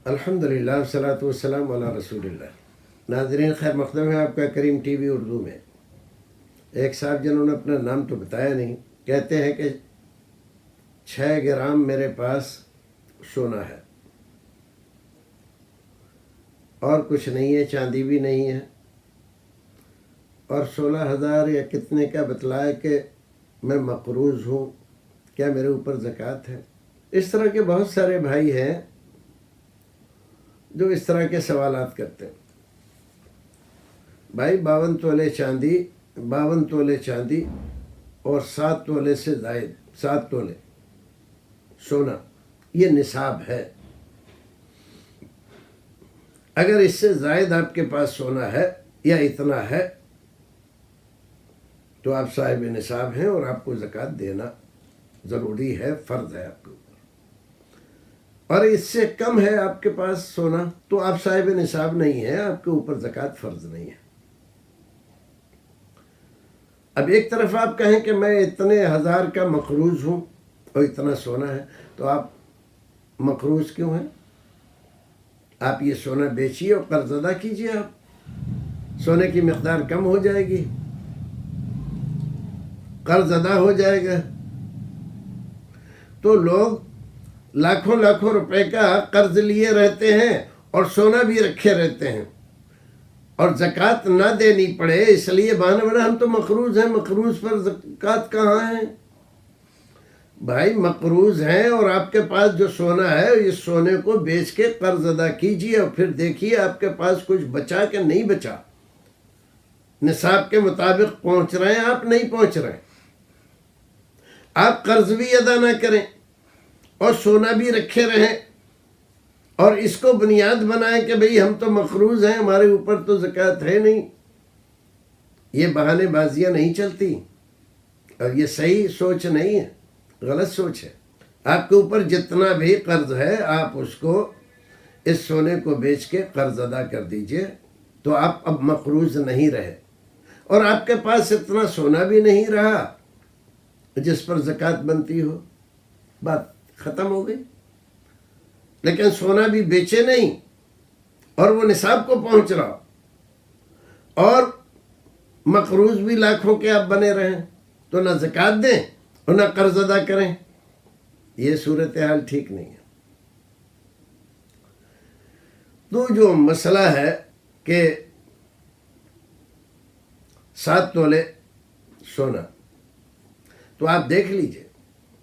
الحمدللہ والصلاۃ والسلام علی رسول اللہ۔ ناظرین خیر مقدم ہے آپ کا کریم ٹی وی اردو میں۔ ایک صاحب جنہوں نے اپنا نام تو بتایا نہیں، کہتے ہیں کہ 6 گرام میرے پاس سونا ہے اور کچھ نہیں ہے، چاندی بھی نہیں ہے، اور 16,000 یا کتنے کا بتلایا کہ میں مقروض ہوں، کیا میرے اوپر زکوٰۃ ہے؟ اس طرح کے بہت سارے بھائی ہیں جو اس طرح کے سوالات کرتے ہیں۔ بھائی 52 تولے چاندی اور 7 تولے سے زائد 7 تولے سونا، یہ نصاب ہے۔ اگر اس سے زائد آپ کے پاس سونا ہے یا اتنا ہے تو آپ صاحب نصاب ہیں اور آپ کو زکوٰۃ دینا ضروری ہے، فرض ہے آپ کے اوپر۔ اور اس سے کم ہے آپ کے پاس سونا تو آپ صاحب نصاب نہیں ہیں، آپ کے اوپر زکوٰۃ فرض نہیں ہے۔ اب ایک طرف آپ کہیں کہ میں اتنے ہزار کا مقروض ہوں اور اتنا سونا ہے، تو آپ مقروض کیوں ہیں؟ آپ یہ سونا بیچیے اور قرض ادا کیجیے، آپ سونے کی مقدار کم ہو جائے گی، قرض ادا ہو جائے گا۔ تو لوگ لاکھوں روپے کا قرض لیے رہتے ہیں اور سونا بھی رکھے رہتے ہیں، اور زکوٰۃ نہ دینی پڑے اس لیے بہانے بنا ہم تو مقروض ہیں، مقروض پر زکوٰۃ کہاں ہے؟ بھائی مقروض ہیں اور آپ کے پاس جو سونا ہے اس سونے کو بیچ کے قرض ادا کیجیے، اور پھر دیکھیے آپ کے پاس کچھ بچا کہ نہیں بچا، نصاب کے مطابق پہنچ رہے ہیں آپ نہیں پہنچ رہے ہیں۔ آپ قرض بھی ادا نہ کریں اور سونا بھی رکھے رہیں اور اس کو بنیاد بنائیں کہ بھئی ہم تو مقروض ہیں، ہمارے اوپر تو زکوٰۃ ہے نہیں۔ یہ بہانے بازیاں نہیں چلتی، اور یہ صحیح سوچ نہیں ہے، غلط سوچ ہے۔ آپ کے اوپر جتنا بھی قرض ہے آپ اس کو اس سونے کو بیچ کے قرض ادا کر دیجئے، تو آپ اب مقروض نہیں رہے، اور آپ کے پاس اتنا سونا بھی نہیں رہا جس پر زکوٰۃ بنتی ہو، بات ختم ہو گئی۔ لیکن سونا بھی بیچے نہیں اور وہ نصاب کو پہنچ رہا، اور مقروض بھی لاکھوں کے آپ بنے رہیں، تو نہ زکوٰۃ دیں اور نہ قرض ادا کریں، یہ صورتحال ٹھیک نہیں ہے۔ تو جو مسئلہ ہے کہ 7 تولے سونا، تو آپ دیکھ لیجئے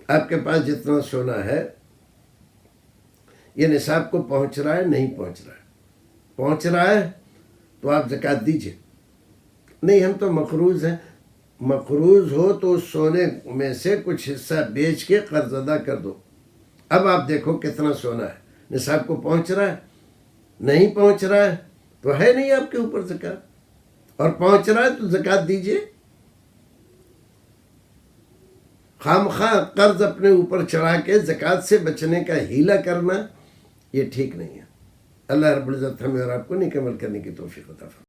آپ کے پاس جتنا سونا ہے یہ نصاب کو پہنچ رہا ہے نہیں پہنچ رہا ہے۔ پہنچ رہا ہے تو آپ زکوٰۃ دیجئے، نہیں ہم تو مقروض ہیں، مقروض ہو تو اس سونے میں سے کچھ حصہ بیچ کے قرض ادا کر دو۔ اب آپ دیکھو کتنا سونا ہے، نصاب کو پہنچ رہا ہے نہیں پہنچ رہا ہے تو ہے نہیں آپ کے اوپر زکوٰۃ، اور پہنچ رہا ہے تو زکوٰۃ دیجئے۔ خواہ قرض اپنے اوپر چڑھا کے زکوٰۃ سے بچنے کا ہیلہ کرنا یہ ٹھیک نہیں ہے۔ اللہ رب العزت ہمیں اور آپ کو نیک عمل کرنے کی توفیق عطا فرمائے۔